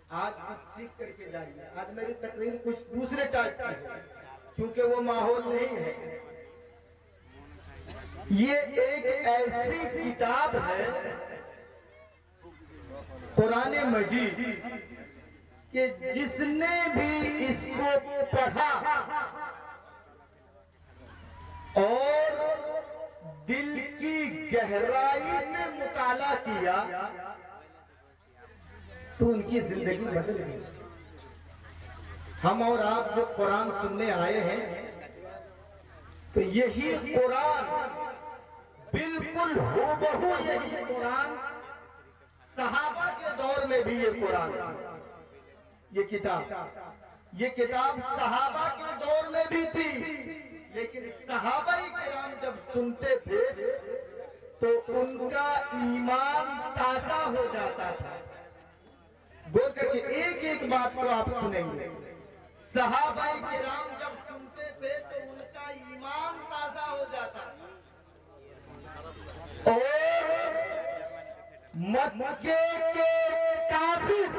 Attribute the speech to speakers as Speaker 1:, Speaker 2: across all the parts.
Speaker 1: आज कुछ सीख करके जाइए। आज मेरी तकरीर कुछ दूसरे टाइप की है, क्योंकि वो माहौल नहीं है। ये एक ऐसी किताब है कुरान मजीद कि जिसने भी इसको पढ़ा और दिल की गहराई से मुताला किया तो उनकी जिंदगी बदल गई। हम और आप जो कुरान सुनने आए हैं तो यही कुरान बिल्कुल हूबहू यही कुरान सहाबा के दौर में भी ये कुरान, ये किताब सहाबा के दौर में भी थी। लेकिन सहाबाई किराम जब सुनते थे तो उनका ईमान ताजा हो जाता था। गौर करके एक एक बात को आप सुनेंगे। सहाबाई किराम जब सुनते थे तो उनका ईमान ताजा हो जाता। और मक्के के काफिर,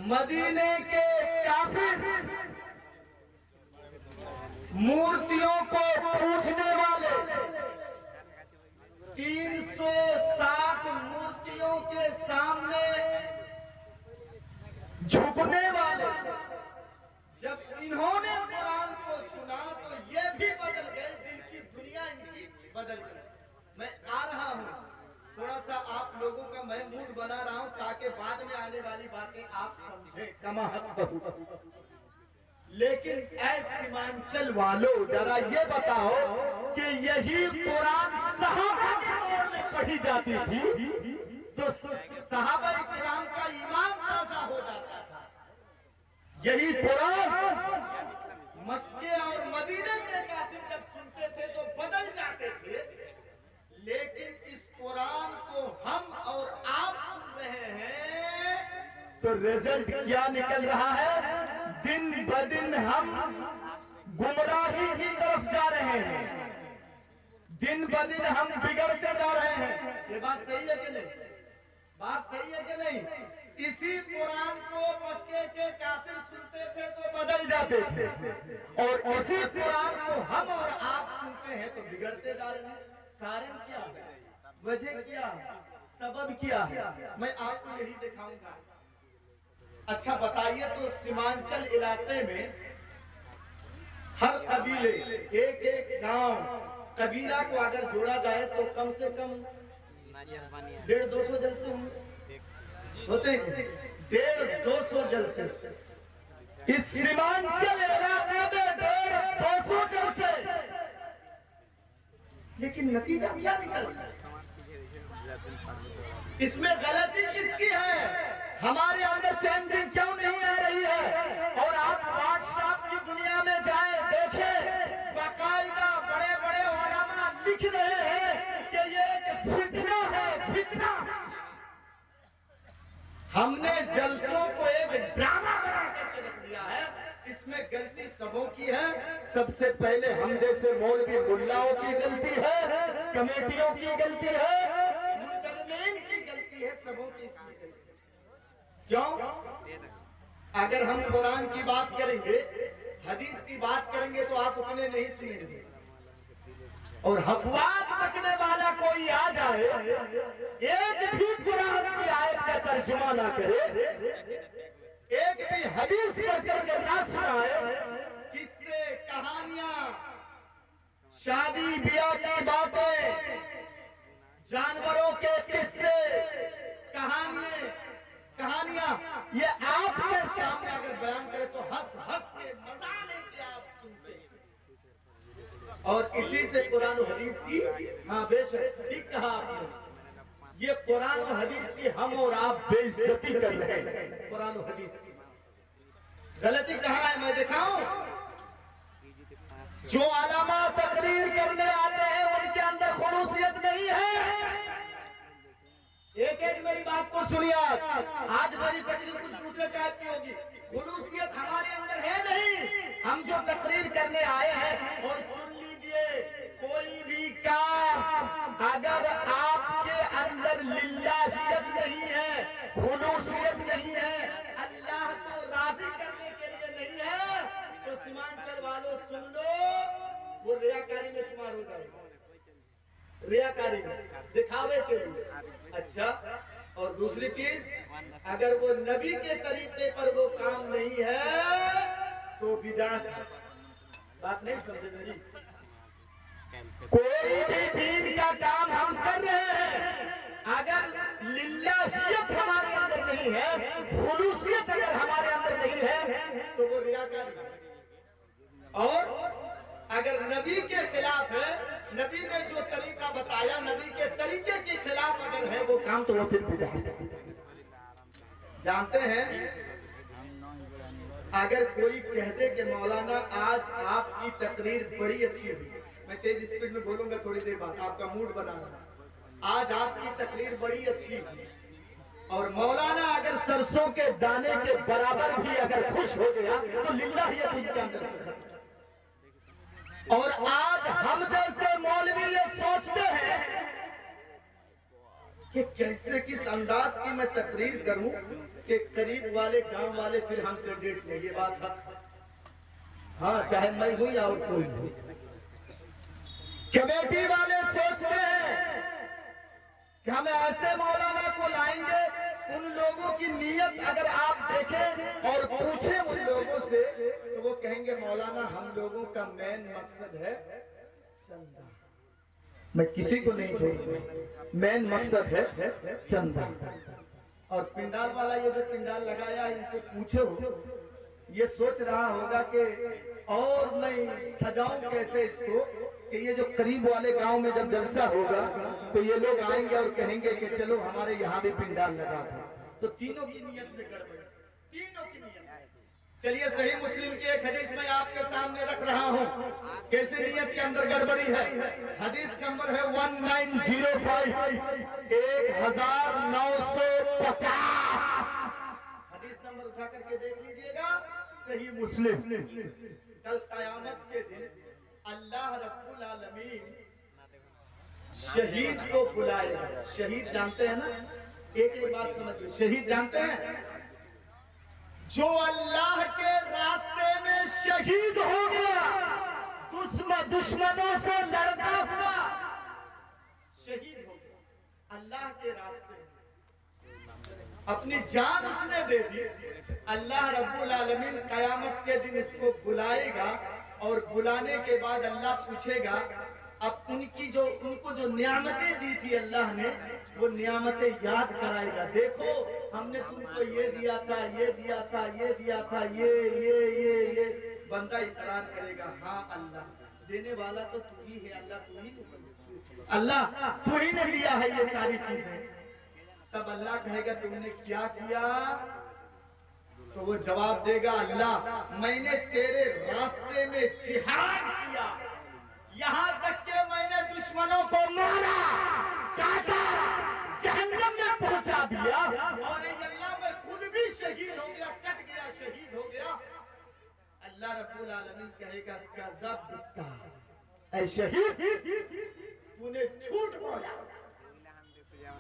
Speaker 1: मदीने के काफिर, मूर्तियों को पूजने वाले, 360 मूर्तियों के सामने झुकने वाले, जब इन्होंने कुरान को सुना तो ये भी बदल गए, दिल की दुनिया इनकी बदल गई। मैं आ रहा हूं, थोड़ा सा आप लोगों का मैं मूड बना रहा हूं ताकि बाद में आने वाली बातें आप समझें। कमा हक। लेकिन ऐ सीमांचल वालों, जरा ये बताओ कि यही कुरान सहाबा के दौर में पढ़ी जाती थी तो सहाबा किराम का ईमान ताजा हो जाता था। यही कुरान मक्के और मदीने के काफिर जब सुनते थे तो बदल जाते थे। लेकिन इस कुरान को हम और आप सुन रहे हैं तो रिजल्ट क्या निकल रहा है? दिन ब दिन हम गुमराही की तरफ जा रहे हैं, दिन ब दिन हम बिगड़ते जा रहे हैं। ये बात सही है कि नहीं? बात सही है कि नहीं? इसी कुरान को मक्के के काफिर सुनते थे तो बदल जाते थे, और इसी कुरान को हम और आप सुनते हैं तो बिगड़ते जा रहे हैं। कारण क्या है? वजह क्या है? सबब क्या है? मैं आपको यही दिखाऊंगा। अच्छा बताइए, तो सीमांचल इलाके में हर कबीले, एक एक गांव, कबीला को अगर जोड़ा जाए तो कम से कम 150-200 जलसे होते हैं। 150-200 जलसे इस सीमांचल इलाके में 150-200 जलसे। लेकिन नतीजा क्या निकलता? इसमें गलती किसकी है? हमारे अंदर चेंजिंग क्यों नहीं आ रही है? और आप व्हाट्सएप की दुनिया में जाएं, देखें, बाकायदा बड़े बड़े उलमा लिख रहे हैं कि ये एक फितना है, फितना। हमने जलसों को एक ड्रामा बना करके रख दिया है। इसमें गलती सबों की है। सबसे पहले हम जैसे मौलवी मुल्लाओं की गलती है, कमेटियों की गलती है, मुंतजमीन की गलती है, सबों की इसमें गलती है। क्यों? अगर हम कुरान की बात करेंगे, हदीस की बात करेंगे तो आप उतने नहीं सुनेंगे, और हफवात बकने वाला कोई आ जाए, एक भी कुरान की आयत का तर्जुमा ना करे, एक भी हदीस पढ़ करके ना सुनाए, किस्से, कहानियां, शादी ब्याह की बातें, जानवरों के किस्से, कहानियां ये आपके सामने अगर बयान करे तो हंस हंस के मजा लेके आप सुनते हैं। और इसी से कुरान और हदीस की, हाँ बेशक ठीक कहा आपने, ये कुरान और हदीस की हम और आप बेइज्जती कर रहे हैं। कुरान और हदीस की गलती कहाँ है? मैं दिखाऊं? जो आलामा तकरीर करने आते हैं उनके अंदर खुलूसियत नहीं है। एक एक मेरी बात को सुनिए। आज मेरी तकरीर कुछ दूसरे टाइप की होगी। खुलूसियत हमारे अंदर है नहीं। हम जो तकरीर करने आए हैं, और सुन लीजिए, कोई भी काम अगर आपके अंदर लिल्लाहियत नहीं है, खुलूसियत तो सीमांचल वालों सुन लो, वो रियाकारी में शुमार हो जाएगा, रियाकारी में, दिखावे के लिए। अच्छा, और दूसरी चीज, अगर वो नबी के तरीके पर वो काम नहीं है तो बिदात है। बात नहीं समझे मेरी? कोई भी दीन का काम हम कर रहे हैं, अगर लिल्लाहियत हमारे अंदर नहीं है, खुलूसियत अगर हमारे अंदर नहीं है, तो वो रियाकारी है। और अगर नबी के खिलाफ है, नबी ने जो तरीका बताया, नबी के तरीके के खिलाफ अगर है वो काम, तो वो फिर बिदअत है। जानते हैं, अगर कोई कह दे कि मौलाना आज आपकी तकरीर बड़ी अच्छी हुई, मैं तेज स्पीड में बोलूंगा थोड़ी देर बाद, आपका मूड बनाना, आज आपकी तकरीर बड़ी अच्छी हुई, और मौलाना अगर सरसों के दाने के बराबर भी अगर खुश हो गया तो लिल्लाहियत उनके अंदर से खत्म। और आज हम जैसे मौलवी ये सोचते हैं कि कैसे किस अंदाज की मैं तकरीर करूं कि करीब वाले गांव वाले फिर हमसे डेट लेंगे। बात है, हाँ, चाहे मैं हूं या और कोई हो। कमेटी वाले सोचते हैं कि हम ऐसे मौलाना को लाएंगे, उन लोगों की नीयत अगर आप देखें और पूछें उन लोगों से, तो वो कहेंगे मौलाना हम लोगों का मेन मकसद है चंदा। मैं किसी को नहीं छोड़ूंगा, मेन मकसद है चंदा। और पिंडाल वाला ये जो पिंडाल लगाया, इनसे पूछो, ये सोच रहा होगा कि और मैं सजाऊं कैसे इसको, कि ये जो करीब वाले गांव में जब जलसा होगा तो ये लोग आएंगे और कहेंगे कि चलो हमारे यहाँ भी पिंडाल लगा दो। तो तीनों की नियत में गड़बड़, तीनों की नियत। चलिए, सही मुस्लिम की एक हदीस मैं आपके सामने रख रहा हूँ, कैसे नियत के अंदर गड़बड़ी है। हदीस नंबर है 1905, 1950। हदीस नंबर उठा करके देख लीजिएगा, सही मुस्लिम। कल कयामत के दिन अल्लाह रब्बुल आलमीन शहीद को बुलाएगा। शहीद जानते हैं ना? एक बात समझिए, शहीद जानते हैं? जो अल्लाह के रास्ते में शहीद हो गया, दुश्मनों से लड़ता हुआ शहीद हो गया अल्लाह के रास्ते में, अपनी जान उसने दे दी। अल्लाह रब्बुल आलमीन कयामत के दिन इसको बुलाएगा, और बुलाने के बाद अल्लाह पूछेगा, अब उनको जो नियामतें दी थी अल्लाह ने, वो नियामतें याद कराएगा। देखो हमने तुमको ये दिया था, ये दिया था, ये दिया था, ये बंदा इकरार करेगा, हाँ अल्लाह देने वाला तो तू ही है, अल्लाह तू ही ने दिया है ये सारी चीजें। तब अल्लाह कहेगा तुमने क्या किया? तो वो जवाब देगा, अल्लाह मैंने तेरे रास्ते में जिहाद किया, यहाँ तक के मैंने दुश्मनों को मारा, काटा, जहन्नम में पहुंचा दिया, और अल्लाह मैं खुद भी शहीद हो गया, कट गया, शहीद हो गया। अल्लाह रब्बुल आलमीन कहेगा, कज़्ज़ब्ता, ऐ शहीद तूने झूठ बोला।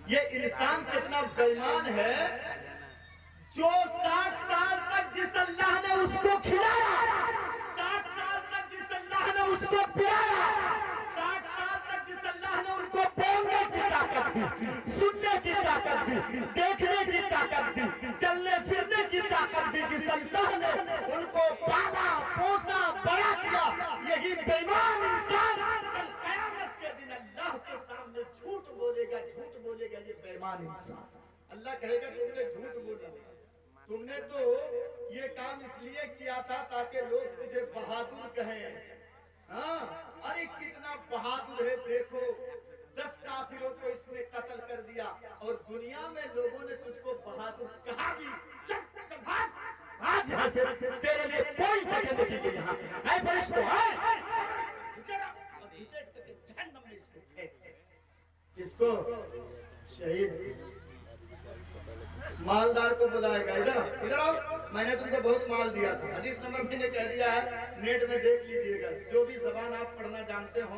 Speaker 1: ये इंसान कितना बेईमान है, जो 60 साल तक जिस अल्लाह ने उसको खिलाया, 60 साल तक जिस अल्लाह ने उसको पिलाया, 60 साल तक जिस अल्लाह ने उनको बोलने की ताकत दी, सुनने की ताकत दी, देखने की ताकत दी, चलने फिरने की ताकत दी, जिस अल्लाह ने उनको पाला, पोसा, बड़ा किया, यही बेईमान इंसान कल कयामत के दिन अल्लाह के सामने झूठ बोलेगा, झूठ बोलेगा। ये बेईमान इंसान, अल्लाह कहेगा तुमने झूठ बोला, तुमने तो ये काम इसलिए किया था ताकि लोग तुझे बहादुर कहें। हाँ, अरे कितना बहादुर है, देखो 10 काफिरों को इसने कत्ल कर दिया, और दुनिया में लोगों ने तुझको बहादुर कहा भी। चल चल भाग, भाग यहाँ से, तेरे लिए कोई जगह नहीं है यहाँ। ऐ फरिश्तों, घिसेट करके जहन्नम में इसको फेंक। इसको शहीद मालदार को बुलाएगा, इधर आओ, इधर आओ, मैंने तुमको बहुत माल दिया था। हदीस नंबर मैंने कह दिया है, नेट में देख लीजिएगा, जो भी जबान आप पढ़ना जानते हो,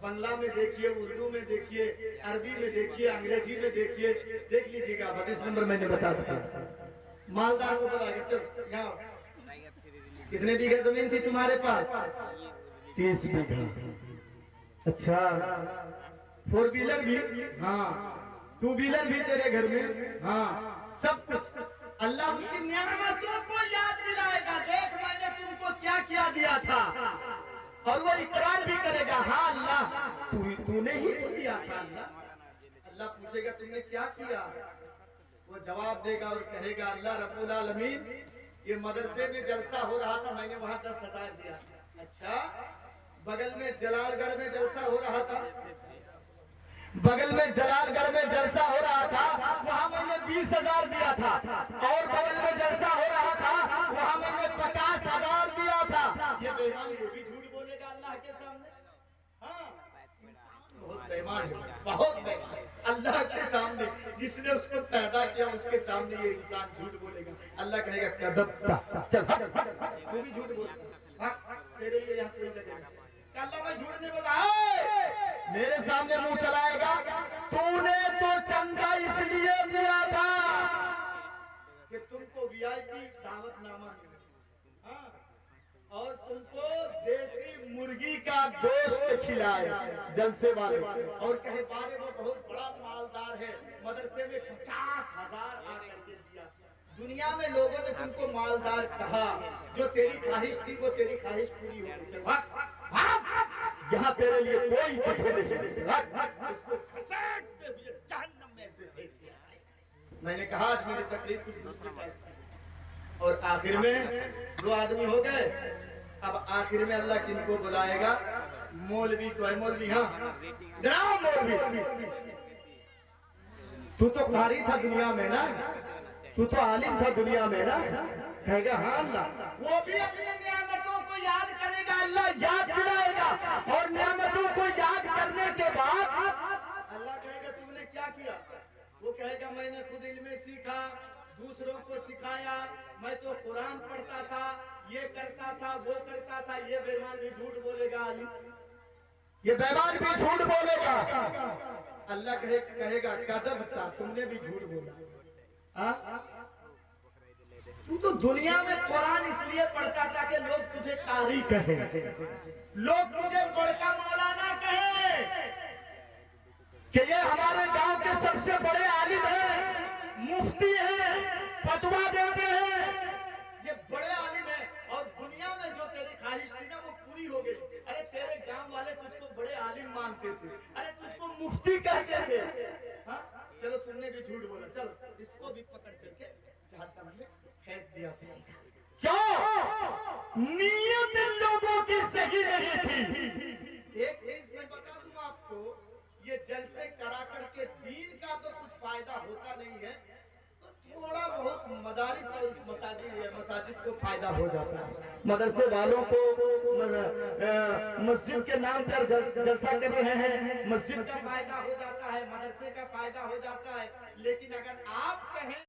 Speaker 1: बंगला में देखिए, उर्दू में देखिए, अरबी में देखिए, अंग्रेजी में देखिए, देख लीजिएगा। हदीस नंबर मैंने बता दिया। मालदार को बुलाएगा, चल यहाँ कितने बीघे जमीन थी तुम्हारे पास? 30 बीघा। अच्छा, 4 व्हीलर भी? हाँ। 2 व्हीलर भी तेरे घर में? हाँ। सब कुछ अल्लाह उनकी नियामतों को याद दिलाएगा, देख मैंने तुमको क्या क्या दिया था, और वो इकरार भी करेगा, हाँ अल्लाह तूने ही तो दिया था। अल्लाह पूछेगा तुमने क्या किया? वो जवाब देगा और कहेगा अल्लाह रब्बुल आलमीन, ये मदरसे में जलसा हो रहा था, मैंने वहां 10,000 दिया। अच्छा, बगल में जलालगढ़ में जलसा हो रहा था, बगल में जलालगढ़ में जलसा हो रहा था, वहां मैंने 20,000 दिया था, और बगल में जलसा हो रहा था, वहां मैंने 50,000 दिया था। ये बेईमान, ये भी झूठ बोलेगा अल्लाह के सामने। हाँ, इंसान बहुत बेईमान है, बहुत बेईमान। अल्लाह के सामने, जिसने उसको पैदा किया उसके सामने ये इंसान झूठ बोलेगा। अल्लाह कहेगा कदबता, चल हट, तू भी झूठ बोलता, तेरे लिए यहाँ कोई लगेगा। अल्लाह मैं झूठ नहीं बोला, मेरे सामने मुंह चलाएगा, तूने तो चंदा इसलिए दिया था कि तुमको वीआईपी दावतनामा मिले, हाँ, और तुमको देसी मुर्गी का गोश्त खिलाए जलसे वाले, और कहे बारे वो बहुत बड़ा मालदार है, मदरसे में 50,000 आकर के दिया। दुनिया में लोगों ने तुमको मालदार कहा, जो तेरी ख्वाहिश थी वो तेरी ख्वाहिश पूरी हो गई। यहाँ तेरे लिए कोई जगह नहीं, उसको खचाकते हुए जहन्नम में से फेंक दिया। मैंने कहा आज मेरी तकलीफ कुछ दूसरी टाइप। और आखिर में 2 आदमी हो गए। अब आखिर में अल्लाह किनको बुलाएगा? मौलवी को है, मौलवी, हाँ जनाब मौलवी, तू तो कारी था दुनिया में ना, तू तो आलिम था दुनिया में ना। कहेगा हाँ अल्लाह, वो भी अपनी नियामतों को याद करेगा, अल्लाह याद दिलाएगा, और नियामतों को याद करने के बाद अल्लाह कहेगा तुमने क्या किया? वो कहेगा मैंने खुद इल्म सीखा, दूसरों को सिखाया, मैं तो कुरान पढ़ता था, ये करता था, वो करता था। ये बेईमान भी झूठ बोलेगा, ये बेईमान भी झूठ बोलेगा। अल्लाह कहेगा कदबता, तुमने भी झूठ बोला। तू तो दुनिया में कुरान इसलिए पढ़ता था कि लोग तुझे कारी कहे, लोग तुझे बड़का मौलाना कहे कि ये हमारे गांव के सबसे बड़े आलिम हैं, मुफ्ती हैं, फतवा देते हैं, ये बड़े आलिम हैं। और दुनिया में जो तेरी ख्वाहिश थी ना वो पूरी हो गई। अरे तेरे गांव वाले तुझको बड़े आलिम मानते थे, अरे तुझको मुफ्ती कहते थे। हाँ, चलो तुमने भी झूठ बोला, चलो इसको भी पकड़ करके जहन्नम में फेंक दिया। क्यों? नीयत लोगों की सही नहीं थी। एक चीज मैं बता दूं आपको, ये जलसे करा करके दीन का तो कुछ फायदा होता नहीं है, तो थोड़ा बहुत मदारिस और मसाजिद को फायदा हो जाता है। मदरसे वालों को मस्जिद के नाम पर जलसा कर रहे हैं, मस्जिद का फायदा हो जाता है, मदरसे का फायदा हो जाता है। लेकिन अगर आप कहें